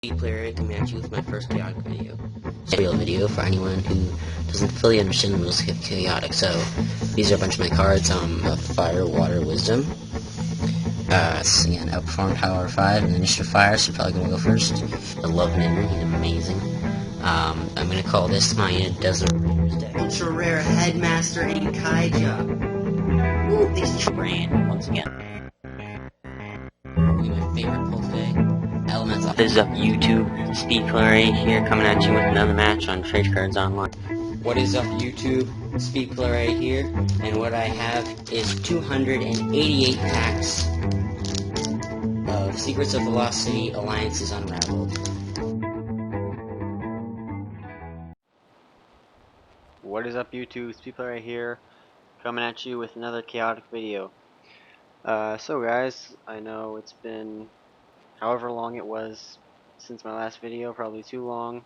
Player coming at you with my first chaotic video. It's a real video for anyone who doesn't fully understand the rules of chaotic. So these are a bunch of my cards. Of Fire, Water, Wisdom. Again, outperformed Power 5 and Initiative Fire, so probably gonna go first. I love Ninja, he's amazing. I'm gonna call this my Desert Raiders deck. Ultra rare Headmaster in Kaija. Ooh, these brand once again. Probably my favorite pull today. Elements. This is up YouTube. Speed Player here, coming at you with another match on Trade Cards Online. What is up YouTube? Speed Player here, and what I have is 288 packs of Secrets of the Lost City Alliances Unraveled. What is up YouTube? Speed Player here, coming at you with another chaotic video. So guys, I know it's been however long it was since my last video, probably too long.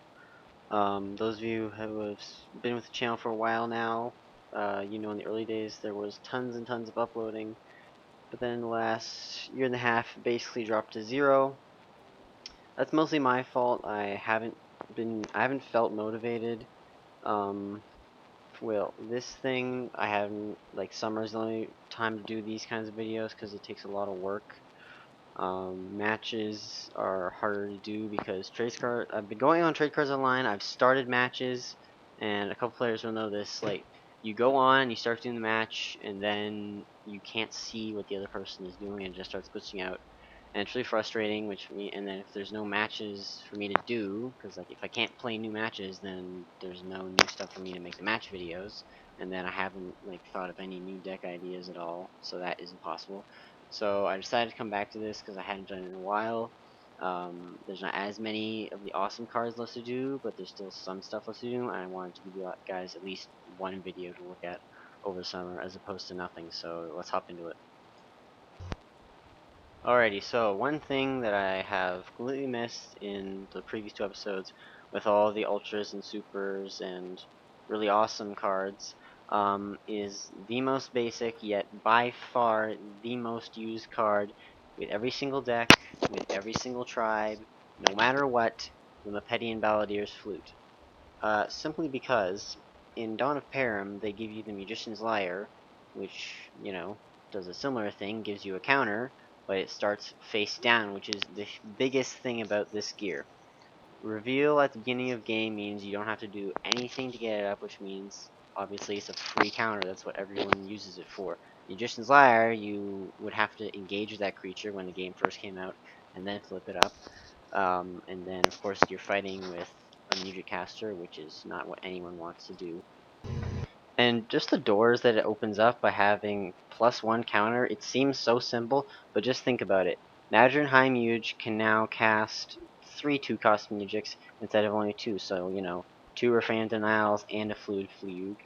Those of you who have been with the channel for a while now, you know in the early days there was tons and tons of uploading, but then the last year and a half basically dropped to zero. That's mostly my fault. I haven't felt motivated. Well, this thing, I haven't, like, summer's the only time to do these kinds of videos because it takes a lot of work. Matches are harder to do because I've been going on Trade Cards Online, I've started matches, and a couple players will know this, like, you go on, you start doing the match, and then you can't see what the other person is doing and it just starts glitching out. And it's really frustrating, and then if there's no matches for me to do, because like if I can't play new matches, then there's no new stuff for me to make the match videos, and then I haven't like thought of any new deck ideas at all, so that isn't possible. So I decided to come back to this because I hadn't done it in a while. There's not as many of the awesome cards left to do, but there's still some stuff left to do, and I wanted to give you guys at least one video to look at over the summer as opposed to nothing, so let's hop into it. Alrighty, so one thing that I have completely missed in the previous two episodes with all the ultras and supers and really awesome cards is the most basic yet by far the most used card with every single deck, with every single tribe, no matter what, the Mepedian Balladier's Flute. Simply because in Dawn of Param they give you the Magician's Lyre, which, you know, does a similar thing, gives you a counter, but it starts face down, which is the biggest thing about this gear. Reveal at the beginning of game means you don't have to do anything to get it up, which means obviously it's a free counter. That's what everyone uses it for. Magician's Lyre, you would have to engage with that creature when the game first came out, and then flip it up. And then of course you're fighting with a music caster, which is not what anyone wants to do. And just the doors that it opens up by having +1 counter, it seems so simple, but just think about it. Nadrin High Muge can now cast 3 2-cost Mugics instead of only 2, so, you know, 2 Refrain Denials and a Fluid Fugue,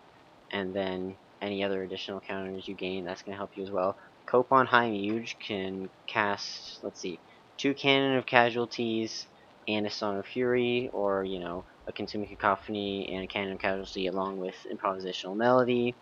and then any other additional counters you gain, that's going to help you as well. Copon High Muge can cast, let's see, 2 Cannon of Casualties and a Song of Fury, or, you know, a Consuming Cacophony and a Cannon of Casualty along with Improvisational Melody.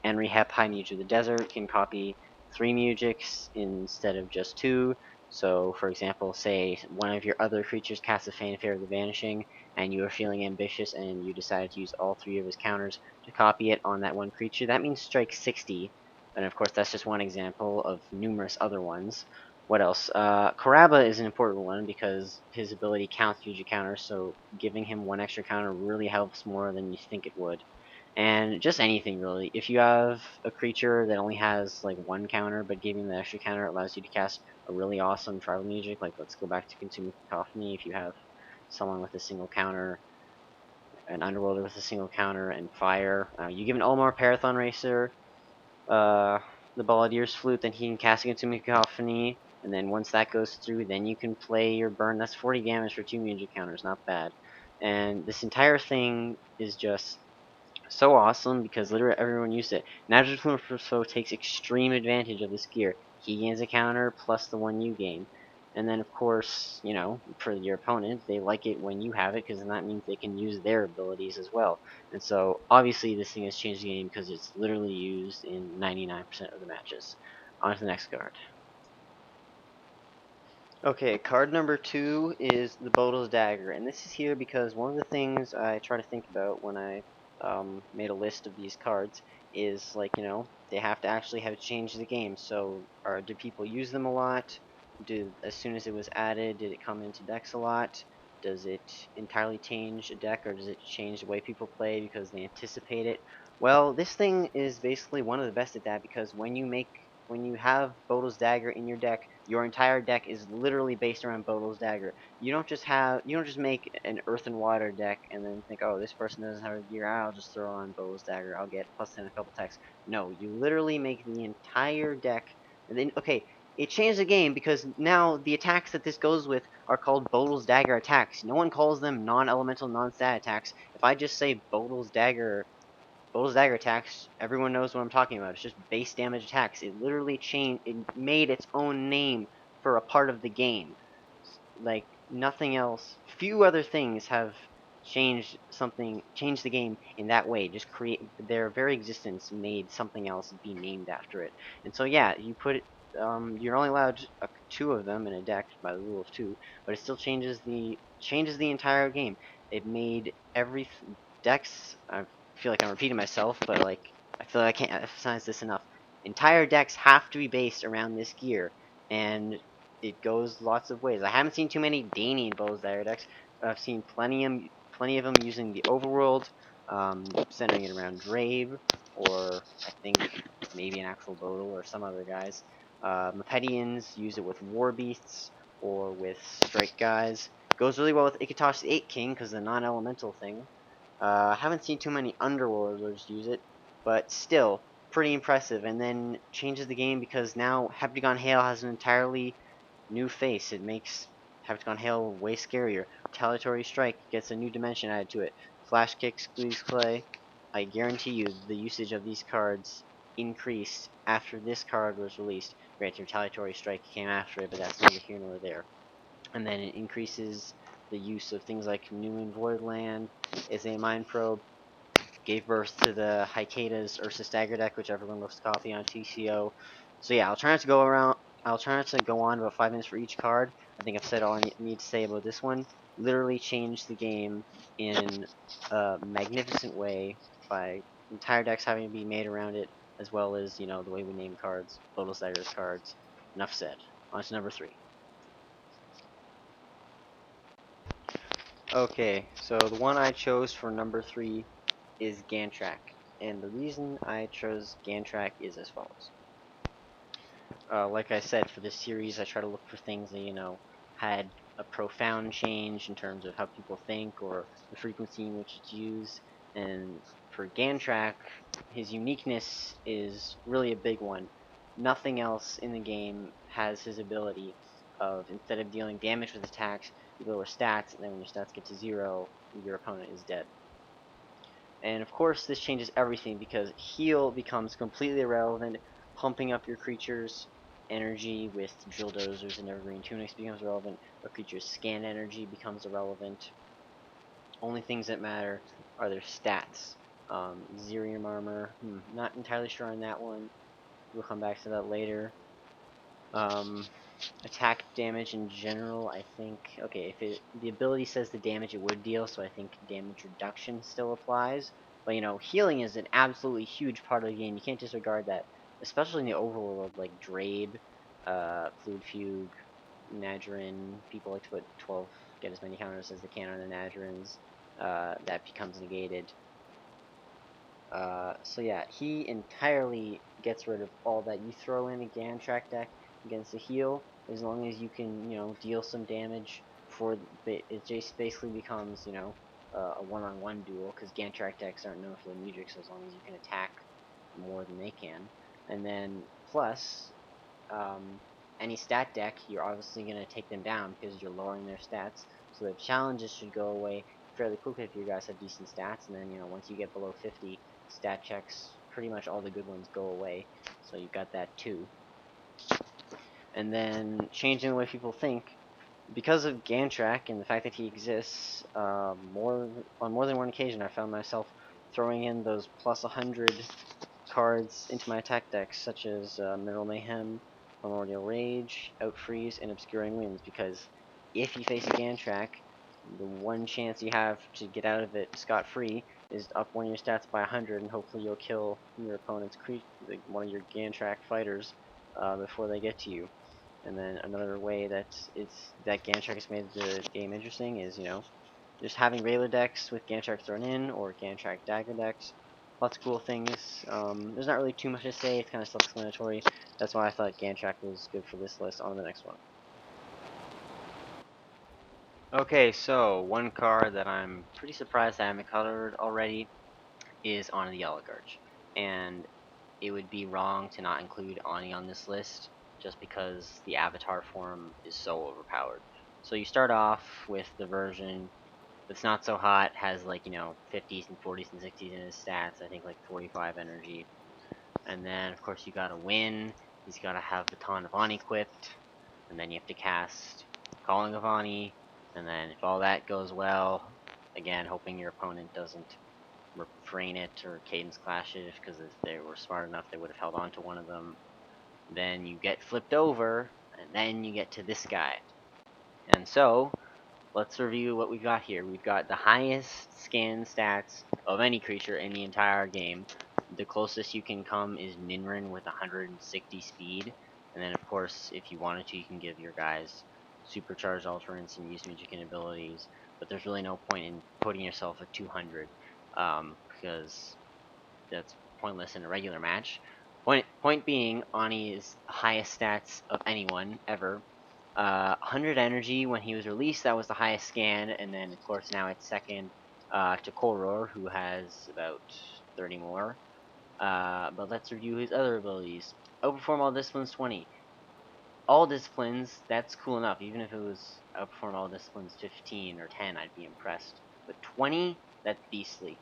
And Rehab High Muge of the Desert can copy 3 Mugics instead of just 2. So, for example, say one of your other creatures casts a Fanfare of the Vanishing, and you are feeling ambitious and you decided to use all 3 of his counters to copy it on that one creature. That means strike 60, and of course that's just one example of numerous other ones. What else? Karaba is an important one because his ability counts future counters, so giving him 1 extra counter really helps more than you think it would. And just anything really. If you have a creature that only has like 1 counter, but giving the extra counter allows you to cast a really awesome tribal music, like let's go back to Consuming Cacophony. If you have someone with a single counter, an Underworlder with a single counter, and fire, you give an Olmar Parathon Racer the Balladier's Flute, then he can cast it into Cacophony, and then once that goes through, then you can play your burn. That's 40 damage for 2 music counters, not bad. And this entire thing is just so awesome because literally everyone used it. Natural Flume takes extreme advantage of this gear. He gains a counter plus the one you gain. And then, of course, you know, for your opponent, they like it when you have it because then that means they can use their abilities as well. And so, obviously, this thing has changed the game because it's literally used in 99% of the matches. On to the next card. Okay, card number 2 is the Bodil's Dagger, and this is here because one of the things I try to think about when I made a list of these cards is, like, they have to actually have changed the game. So, do people use them a lot? As soon as it was added, did it come into decks a lot? Does it entirely change a deck, or does it change the way people play because they anticipate it? Well, this thing is basically one of the best at that, because when you have Bodil's Dagger in your deck, your entire deck is literally based around Bodil's Dagger. You don't just make an Earth and Water deck and then think, oh, this person doesn't have a gear, I'll just throw on Bodil's Dagger, I'll get plus 10 a couple attacks. No, you literally make the entire deck, and then, okay, it changed the game because now the attacks that this goes with are called Bodil's Dagger attacks. No one calls them non-elemental, non-stat attacks. If I just say Bodil's dagger attacks, everyone knows what I'm talking about. It's just base damage attacks. It literally made its own name for a part of the game. Like, nothing else. Few other things have changed the game in that way. Just create their very existence made something else be named after it. And so yeah, you're only allowed two of them in a deck by the rule of two, but it still changes the entire game. It made every decks. I feel like I'm repeating myself, but like I feel like I can't emphasize this enough. Entire decks have to be based around this gear, and it goes lots of ways. I haven't seen too many Danian Bow's Dire decks, but I've seen plenty of them using the Overworld, centering it around Drabe, or I think maybe an actual Bodil or some other guys. Mepedians use it with War Beasts or with Strike guys. Goes really well with Ikitosh the 8 King because the non-elemental thing. Haven't seen too many Underworlders use it, but still pretty impressive. And then changes the game because now Heptagon Hail has an entirely new face. It makes Heptagon Hail way scarier. Retaliatory Strike gets a new dimension added to it. Flash Kick, Squeeze Clay. I guarantee you the usage of these cards increased after this card was released. Granted, Retaliatory Strike came after it, but that's neither here nor there. And then it increases the use of things like New and Void Land, is a Mind Probe, gave birth to the Hikadas Ursa Stagger deck, which everyone loves to copy on TCO. So yeah, I'll try not to go on about 5 minutes for each card. I think I've said all I need to say about this one. Literally changed the game in a magnificent way by entire decks having to be made around it, as well as, the way we name cards, Lotus Daggers cards. Enough said. On to number 3. Okay, so the one I chose for number 3 is Gantrak. And the reason I chose Gantrak is as follows. Like I said, for this series, I try to look for things that, had a profound change in terms of how people think or the frequency in which it's used. And for Gantrak, his uniqueness is really a big one. Nothing else in the game has his ability of, instead of dealing damage with attacks, you lower stats, and then when your stats get to 0, your opponent is dead. And of course, this changes everything because heal becomes completely irrelevant. Pumping up your creature's energy with drill dozers and evergreen tunics becomes irrelevant. A creature's scan energy becomes irrelevant. Only things that matter are their stats. Zerium armor, not entirely sure on that one. We'll come back to that later. Um, attack damage in general, I think, okay, if the ability says the damage it would deal, so I think damage reduction still applies. But, healing is an absolutely huge part of the game. You can't disregard that, especially in the overworld, like Drabe, Fluid Fugue, Nadrin. People like to put 12, get as many counters as they can on the Nadrins. That becomes negated. So yeah, he entirely gets rid of all that. You throw in a Gantrak deck against a heal, as long as you can, deal some damage for it just basically becomes, a one-on-one duel, because Gantrak decks aren't known for the Mutrix, so as long as you can attack more than they can. And then, plus, any stat deck, you're obviously going to take them down, because you're lowering their stats, so the challenges should go away fairly quickly if you guys have decent stats, and then, once you get below 50, stat checks, pretty much all the good ones go away, so you've got that too. And then changing the way people think, because of Gantrak and the fact that he exists, on more than one occasion I found myself throwing in those plus 100 cards into my attack decks, such as Mineral Mayhem, Primordial Rage, Outfreeze, and Obscuring Winds, because if you face a Gantrak, the one chance you have to get out of it scot-free is to up one of your stats by 100, and hopefully you'll kill your opponent's one of your Gantrak fighters before they get to you. And then another way that Gantrak has made the game interesting is, just having Railer decks with Gantrak thrown in, or Gantrak dagger decks. Lots of cool things. There's not really too much to say, it's kind of self-explanatory. That's why I thought Gantrak was good for this list. On to the next one. Okay, so one card that I'm pretty surprised I haven't covered already is Ani the Oligarch. And it would be wrong to not include Ani on this list, just because the avatar form is so overpowered. So you start off with the version that's not so hot, has like, 50s and 40s and 60s in his stats, I think like 45 energy. And then, of course, you gotta win. He's gotta have Baton of Ani equipped, and then you have to cast Calling of Ani, and then if all that goes well, again, hoping your opponent doesn't refrain it or cadence clash it, because if they were smart enough, they would have held on to one of them. Then you get flipped over, and then you get to this guy. And so, let's review what we've got here. We've got the highest scan stats of any creature in the entire game. The closest you can come is Ninrin with 160 speed. And then, of course, if you wanted to, you can give your guys supercharged alternates and use magic abilities. But there's really no point in putting yourself at 200, because that's pointless in a regular match. Point being, Ani is the highest stats of anyone ever. 100 energy when he was released, that was the highest scan, and then of course now it's second to Koror, who has about 30 more. But let's review his other abilities. Outperform all disciplines 20. All disciplines, that's cool enough. Even if it was outperform all disciplines 15 or 10, I'd be impressed. But 20, that's beastly.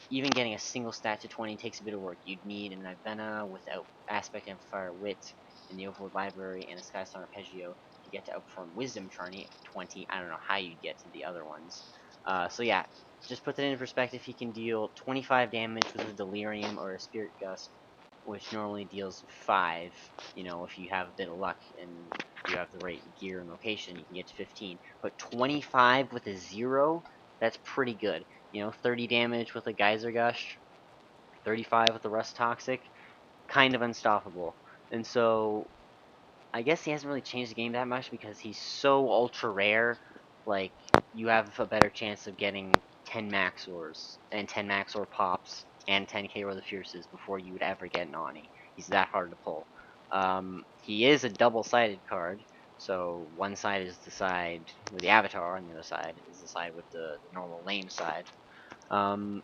Even getting a single stat to 20 takes a bit of work. You'd need an Ivana without Aspect Amplifier Wit in the Overworld Library and a Skystar Arpeggio to get to outperform Wisdom Charney at 20. I don't know how you'd get to the other ones. So yeah, just put that into perspective. He can deal 25 damage with a Delirium or a Spirit Gust, which normally deals 5. If you have a bit of luck and you have the right gear and location, you can get to 15. But 25 with a 0, that's pretty good. 30 damage with a Geyser Gush, 35 with a Rust Toxic, kind of unstoppable. And so, I guess he hasn't really changed the game that much because he's so ultra rare. Like, you have a better chance of getting 10 Maxors and 10 Maxor pops and 10k Roar the Fierces before you would ever get an Ani. He's that hard to pull. He is a double-sided card, so one side is the side with the avatar, and the other side is the side with the normal lame side.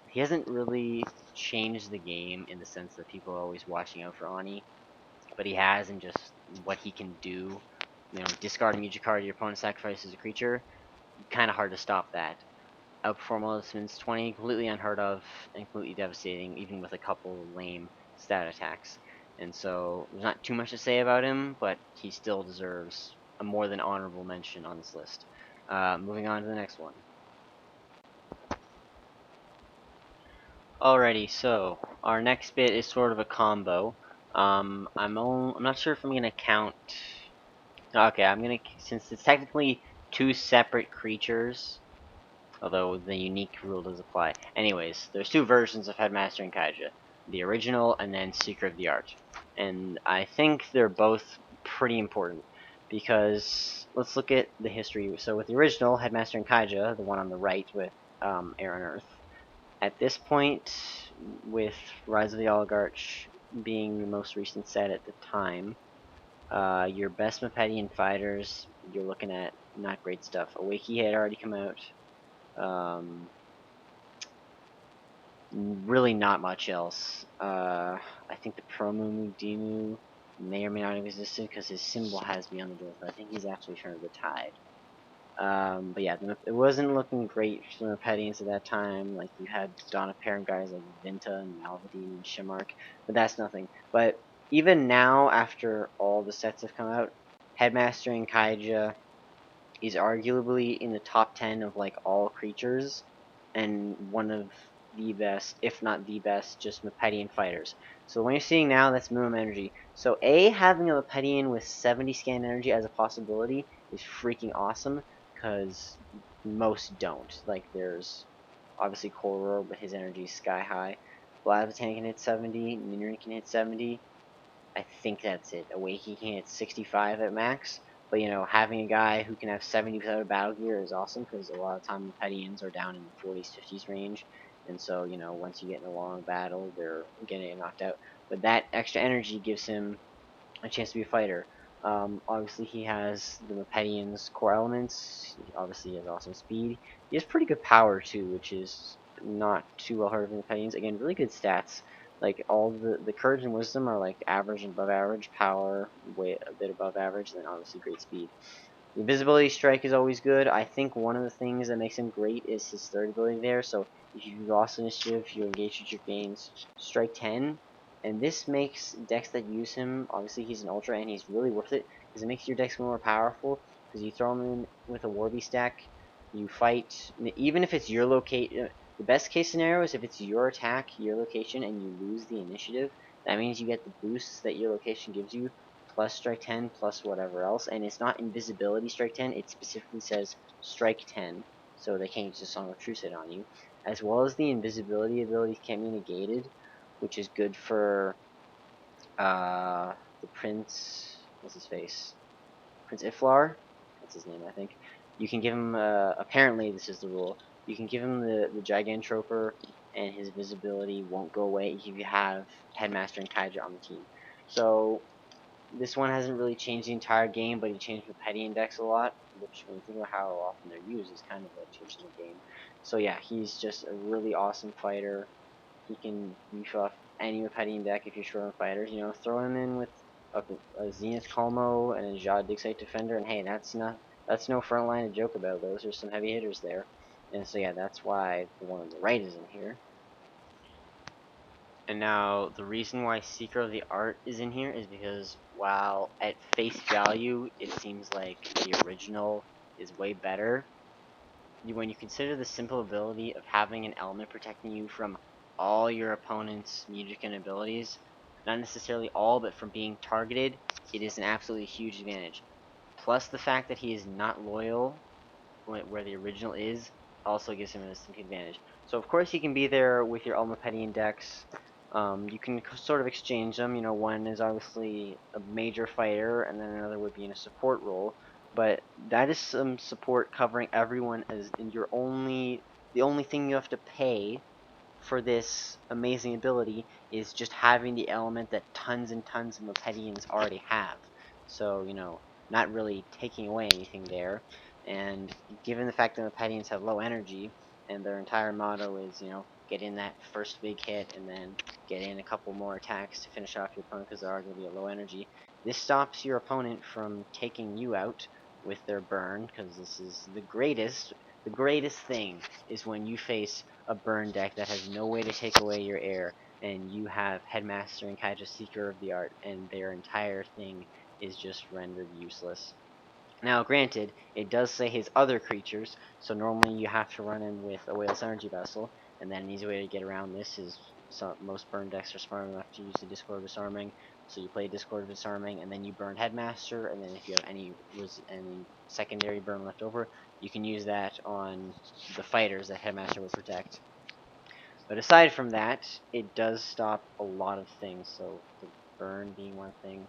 He hasn't really changed the game in the sense that people are always watching out for Ani, but he has in just what he can do. Discard a magic card, your opponent sacrifices a creature. Kind of hard to stop that. Outperform all spins 20, completely unheard of and completely devastating, even with a couple lame stat attacks. And so there's not too much to say about him, but he still deserves a more than honorable mention on this list. Moving on to the next one. Alrighty, so our next bit is sort of a combo. I'm not sure if I'm gonna count. Okay, since it's technically two separate creatures, although the unique rule does apply. Anyways, there's two versions of Headmaster and Kaija. The original and then Secret of the Art. And I think they're both pretty important, because let's look at the history. So with the original, Headmaster and Kaija, the one on the right with Air and Earth, at this point, with Rise of the Oligarch being the most recent set at the time, your best Mepedian fighters, you're looking at not great stuff. Awakey had already come out. Really not much else. I think the Promu Demu may or may not have existed because his symbol has me on the door, but I think he's actually turned the tide. But yeah, it wasn't looking great for the Mepedians at that time. Like, you had Dawn of Perrin guys like Vinta and Malvadine and Shimark, but that's nothing. But even now, after all the sets have come out, Headmaster and Kaija is arguably in the top 10 of like all creatures, and one of the best, if not the best, just Mepetian fighters. So when you're seeing now, that's minimum energy. So having a Mepetian with 70 scan energy as a possibility is freaking awesome, because most don't. Like, there's obviously Koror, but his energy is sky high. Blaziken can hit 70, Ninrin can hit 70. I think that's it. Awakey can hit 65 at max. But, having a guy who can have 70 without a battle gear is awesome, because a lot of time the Petians are down in the 40s, 50s range. And so, once you get in a long battle, they're getting knocked out. But that extra energy gives him a chance to be a fighter. Obviously, he has the Mepetian's core elements. Obviously, he has awesome speed. He has pretty good power too, which is not too well heard of in the Mepetians. Again, really good stats. Like, all the courage and wisdom are like average and above average. Power way a bit above average, and then obviously great speed. The invisibility strike is always good. I think one of the things that makes him great is his third ability there. So if you lost initiative, you engage with your gains, strike 10, and this makes decks that use him, obviously he's an ultra and he's really worth it, because it makes your decks more powerful, because you throw him in with a Warby stack, you fight, even if it's your location. The best case scenario is if it's your attack, your location, and you lose the initiative. That means you get the boosts that your location gives you, plus strike 10 plus whatever else, and it's not invisibility strike 10, it specifically says strike 10, so they can't use the Song of Truce hit on you, as well as the invisibility ability can't be negated, which is good for the Prince, what's his face, Prince Iflar, that's his name I think. You can give him, apparently this is the rule, you can give him the Gigantroper and his visibility won't go away if you have Headmaster and Kaija on the team. So this one hasn't really changed the entire game, but he changed the petty index a lot, which, when you think about how often they're used, is kind of a change in the game. So yeah, he's just a really awesome fighter. He can beef up any Petty deck if you're short on fighters. Throw him in with a Zenith Calmo and a Jad Dig Defender, and hey, that's no front line to joke about. Those are some heavy hitters there. And so yeah, that's why the one on the right is in here. And now, the reason why Seeker of the Art is in here is because, while at face value it seems like the original is way better, when you consider the simple ability of having an element protecting you from all your opponent's music and abilities, not necessarily all, but from being targeted, it is an absolutely huge advantage. Plus, the fact that he is not loyal, where the original is, also gives him a distinct advantage. So of course he can be there with your Ultima Petty Index. You can sort of exchange them. One is obviously a major fighter, and then another would be in a support role. But that is some support covering everyone, as in the only thing you have to pay for this amazing ability is just having the element that tons and tons of Mepetians already have. So, not really taking away anything there. And given the fact that Mepetians have low energy, and their entire motto is, get in that first big hit and then get in a couple more attacks to finish off your opponent because they are going to be at low energy, this stops your opponent from taking you out with their burn, because this is the greatest thing is when you face a burn deck that has no way to take away your air, and you have Headmaster and Kaija Seeker of the Art, and their entire thing is just rendered useless. Now, granted, it does say his other creatures, so normally you have to run in with a Whale's Energy Vessel, and then an easy way to get around this is most burn decks are smart enough to use the Discord Disarming, so you play Discord Disarming, and then you burn Headmaster, and then if you have any secondary burn left over, you can use that on the fighters that Headmaster would protect. But aside from that, it does stop a lot of things, so the burn being one thing.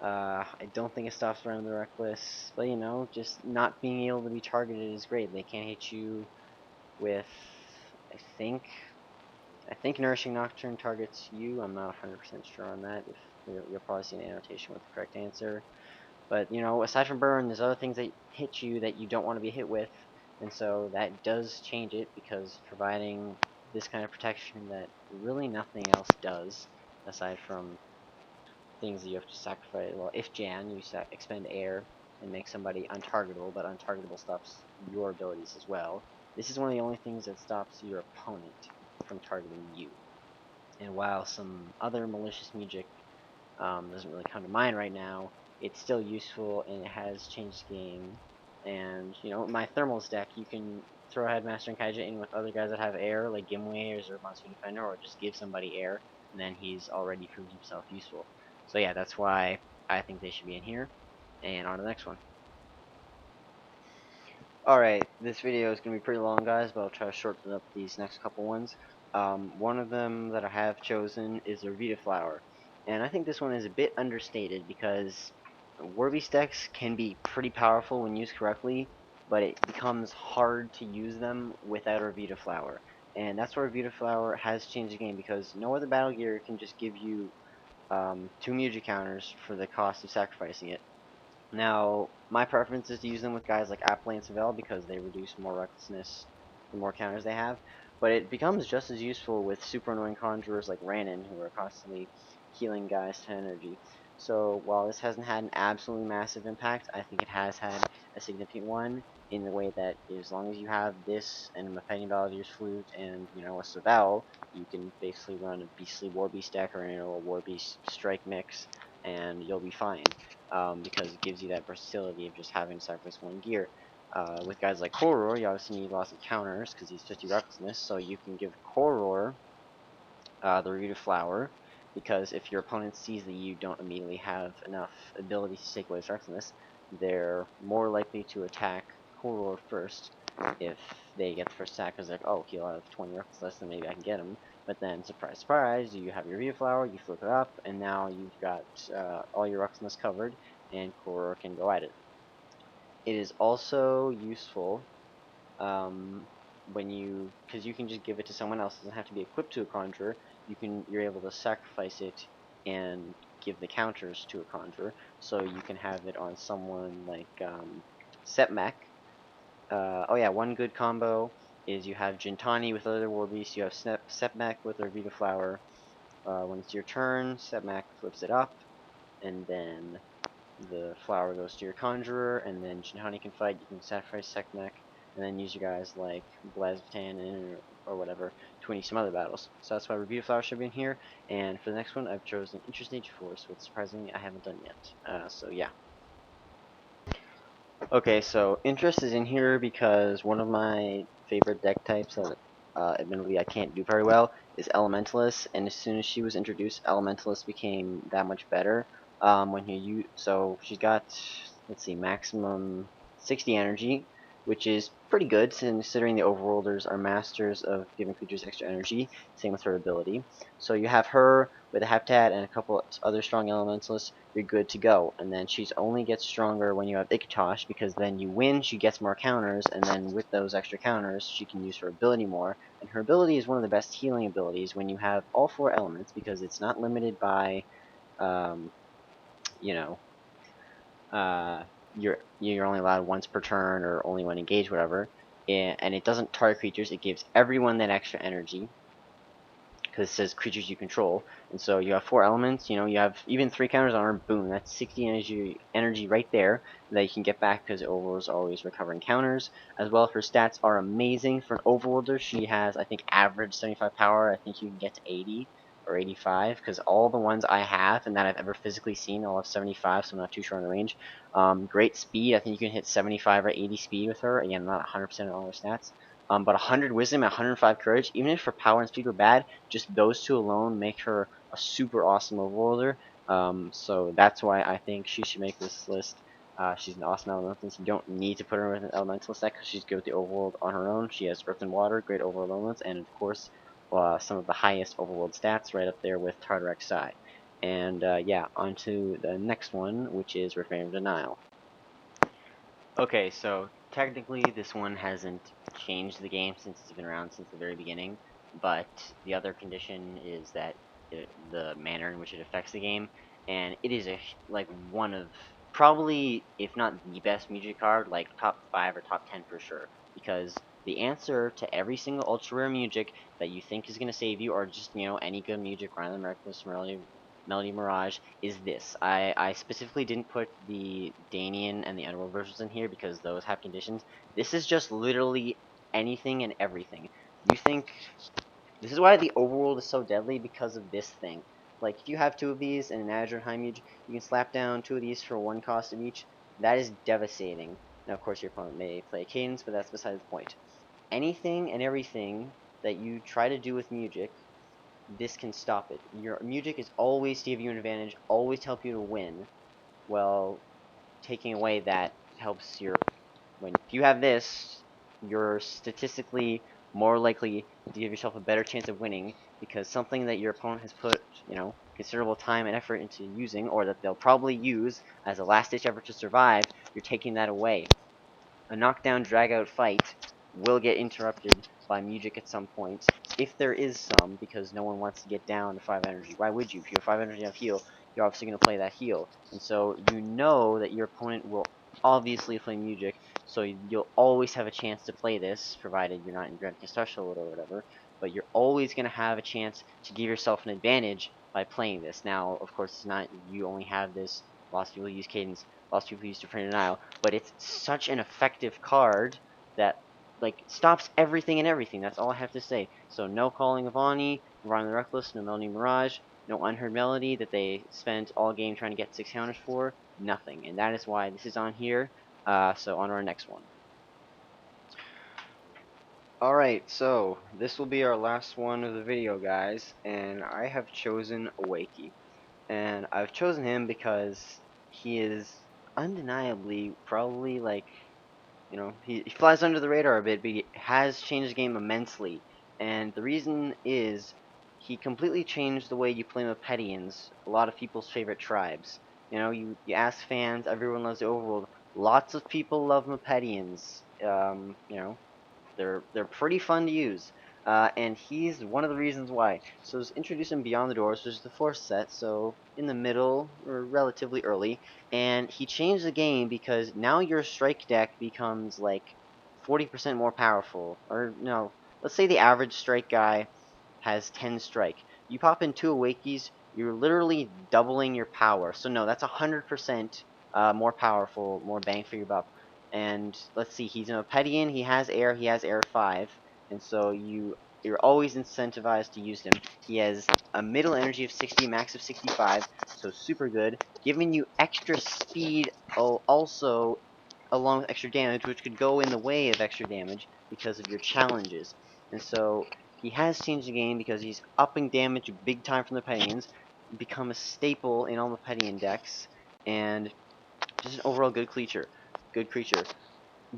I don't think it stops Random the Reckless, but just not being able to be targeted is great. They can't hit you with, I think, Nourishing Nocturne targets you. I'm not 100% sure on that. If you'll probably see an annotation with the correct answer. But aside from burn, there's other things that hit you that you don't want to be hit with, and so that does change it, because providing this kind of protection that really nothing else does, aside from things that you have to sacrifice. Well, if Jan, you expend air and make somebody untargetable, but untargetable stops your abilities as well. This is one of the only things that stops your opponent from targeting you. And while some other malicious music doesn't really come to mind right now, it's still useful and it has changed the game And, you know, my thermals deck, you can throw Headmaster and Kaija in with other guys that have air, like Gimwe or Monster Defender, or just give somebody air, and then he's already proved himself useful. So yeah, that's why I think they should be in here. And on to the next one. Alright, this video is going to be pretty long, guys, but I'll try to shorten up these next couple ones. One of them that I have chosen is Urbita Flower. And I think this one is a bit understated because Warby decks can be pretty powerful when used correctly, but it becomes hard to use them without Urbita Flower. And that's where Urbita Flower has changed the game, because no other battle gear can just give you 2 music counters for the cost of sacrificing it. Now, my preference is to use them with guys like Appley and Savell because they reduce more recklessness the more counters they have, but it becomes just as useful with super annoying conjurers like Ranon, who are constantly healing guys to energy. So while this hasn't had an absolutely massive impact, I think it has had a significant one in the way that as long as you have this and a Mephian Baladier's Flute and, you know, a Savell, you can basically run a Beastly Warbeast deck or, you know, a Warbeast Strike mix, and you'll be fine because it gives you that versatility of just having to sacrifice one gear. With guys like Koror, you obviously need lots of counters because he's 50 recklessness, so you can give Koror the Rooted Flower, because if your opponent sees that you don't immediately have enough ability to take away his recklessness, they're more likely to attack Koror first if they get the first attack, because they're like, oh, he'll have 20 recklessness, then maybe I can get him. But then, surprise, surprise, you have your Rooted Flower, you flip it up, and now you've got all your recklessness covered, and Koror can go at it. It is also useful because you can just give it to someone else. It doesn't have to be equipped to a conjurer. You're able to sacrifice it and give the counters to a conjurer. So you can have it on someone like Setmech. Oh yeah, one good combo is you have Jintani with other War Beasts. You have Setmech with Urbita Flower. When it's your turn, Setmech flips it up, and then the flower goes to your conjurer, and then Jinhani can fight. You can sacrifice Sekmek, and then use your guys like Blazvatan or whatever to win some other battles. So that's why Review Flower should be in here. And for the next one, I've chosen Interstage Force, which surprisingly I haven't done yet. So yeah. Okay, so Interest is in here because one of my favorite deck types that admittedly I can't do very well is Elementalist, and as soon as she was introduced, Elementalist became that much better. So she's got, let's see, maximum 60 energy, which is pretty good considering the Overworlders are masters of giving creatures extra energy. Same with her ability. So you have her with a Heptat and a couple other strong Elementalists, you're good to go. And then she's only gets stronger when you have Ikatosh, because then you win, she gets more counters, and then with those extra counters, she can use her ability more. And her ability is one of the best healing abilities when you have all 4 elements, because it's not limited by, um, you know, you're only allowed once per turn or only when engaged, whatever. And it doesn't target creatures; it gives everyone that extra energy, because it says creatures you control. And so you have 4 elements, you know, you have even 3 counters on her, boom, that's 60 energy right there that you can get back because Overworld is always recovering counters. As well, her stats are amazing. For an Overworlder, she has, I think, average 75 power. I think you can get to 80 or 85, because all the ones I have and that I've ever physically seen all have 75, so I'm not too sure on the range. Great speed, I think you can hit 75 or 80 speed with her. Again, not 100% of all her stats. But 100 wisdom and 105 courage, even if her power and speed were bad, just those 2 alone make her a super awesome overworlder. So that's why I think she should make this list. She's an awesome elementalist. You don't need to put her with an elementalist deck because she's good with the overworld on her own. She has earth and water, great overworld elements, and of course some of the highest overworld stats, right up there with Tartarex Sai. And yeah, on to the next one, which is Refrain of Denial. Okay, so technically this one hasn't changed the game since it's been around since the very beginning, but the other condition is that the manner in which it affects the game, and it is like one of probably, if not the best music card, like top 5 or top 10 for sure, because the answer to every single ultra rare music that you think is going to save you, or just, you know, any good music, Rhyme Reckless, Melody Mirage, is this. I specifically didn't put the Danian and the Underworld versions in here because those have conditions. This is just literally anything and everything. You think this is why the overworld is so deadly, because of this thing. Like, if you have 2 of these and an Azure and High Mage, you can slap down 2 of these for 1 cost of each. That is devastating. Now, of course, your opponent may play cadence, but that's beside the point. Anything and everything that you try to do with music, this can stop it. Your music is always to give you an advantage, always to help you to win. Well, taking away that helps your when if you have this, you're statistically more likely to give yourself a better chance of winning because something that your opponent has put, considerable time and effort into using, or that they'll probably use as a last-ditch effort to survive, you're taking that away. A knockdown, drag-out fight will get interrupted by music at some point, if there is some, because no one wants to get down to 5 energy. Why would you? If you have 5 energy on heal, you're obviously going to play that heal. And so you know that your opponent will obviously play music, so you'll always have a chance to play this, provided you're not in Grand Special or whatever, but you're always going to have a chance to give yourself an advantage by playing this. Now, of course, it's not you only have this. Lots of people use Cadence, lots of people use Supreme Denial, but it's such an effective card that like stops everything and everything. That's all I have to say. So no Calling of Ani, Rhyme the Reckless, no Melody Mirage, no Unheard Melody that they spent all game trying to get 6 counters for, nothing. And that is why this is on here. So on to our next one. Alright, so this will be our last one of the video, guys, and I have chosen Awakey. And I've chosen him because he is undeniably probably like he flies under the radar a bit, but he has changed the game immensely. And the reason is he completely changed the way you play Mepetians, a lot of people's favorite tribes. You ask fans, everyone loves the overworld. Lots of people love Mepetians. They're pretty fun to use. And he's one of the reasons why. So it's introducing Beyond the Doors, which is the fourth set, so in the middle, or relatively early. And he changed the game because now your strike deck becomes like 40% more powerful. Or no, let's say the average strike guy has 10 strike. You pop in 2 Awakeys, you're literally doubling your power. So no, that's 100% more powerful, more bang for your buck. And let's see, he's an Opedian, he has air 5, and so you're always incentivized to use him. He has a middle energy of 60, max of 65, so super good, giving you extra speed also along with extra damage, which could go in the way of extra damage because of your challenges. And so he has changed the game because he's upping damage big time from the Pedians, become a staple in all the Pedian decks, and just an overall good creature. Good creature.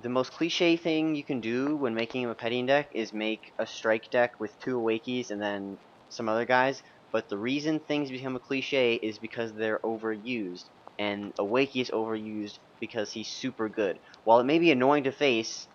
The most cliche thing you can do when making a Pedian deck is make a strike deck with 2 Awakeys and then some other guys, but the reason things become a cliche is because they're overused, and Awakey is overused because he's super good. While it may be annoying to face,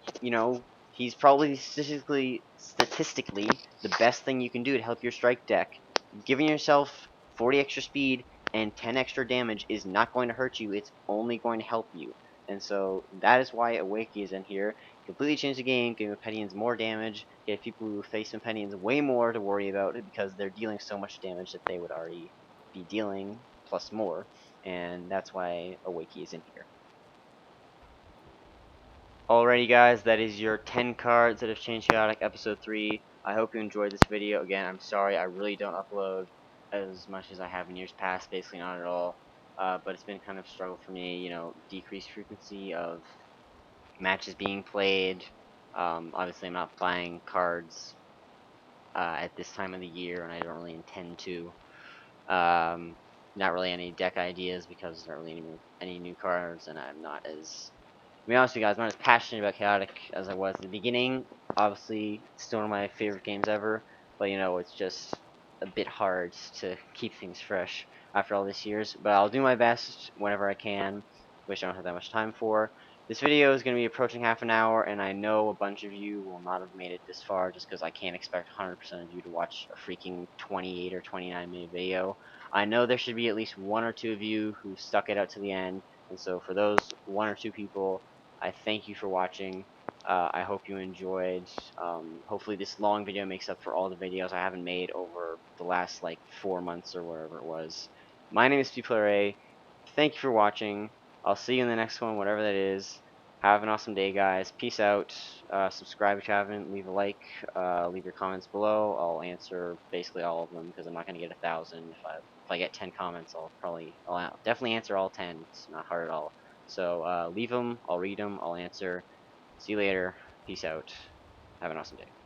he's probably statistically the best thing you can do to help your strike deck. Giving yourself 40 extra speed and 10 extra damage is not going to hurt you, it's only going to help you. And so that is why Awakey is in here. Completely changed the game, giving Mepetians more damage, gave people who face Mepetians way more to worry about because they're dealing so much damage that they would already be dealing, plus more. And that's why Awakey is in here. Alrighty guys, that is your 10 cards that have changed Chaotic Episode 3. I hope you enjoyed this video. Again, I'm sorry I really don't upload as much as I have in years past, basically not at all. But it's been kind of a struggle for me, decreased frequency of matches being played. Obviously, I'm not buying cards at this time of the year, and I don't really intend to. Not really any deck ideas because there aren't really any new cards, and I'm not as, to be honest with you guys, I'm not as passionate about Chaotic as I was at the beginning. Obviously, it's still one of my favorite games ever, but it's just a bit hard to keep things fresh after all these years. But I'll do my best whenever I can, which I don't have that much time for. This video is going to be approaching half an hour, and I know a bunch of you will not have made it this far just because I can't expect 100% of you to watch a freaking 28 or 29-minute video. I know there should be at least 1 or 2 of you who stuck it out to the end, and so for those 1 or 2 people, I thank you for watching. I hope you enjoyed. Hopefully this long video makes up for all the videos I haven't made over the last like 4 months or whatever it was. My name is PPlayer. Thank you for watching. I'll see you in the next one, whatever that is. Have an awesome day, guys. Peace out. Subscribe if you haven't. Leave a like. Leave your comments below. I'll answer basically all of them because I'm not gonna get 1,000. If I get 10 comments, I'll definitely answer all 10. It's not hard at all. So leave them. I'll read them. I'll answer. See you later. Peace out. Have an awesome day.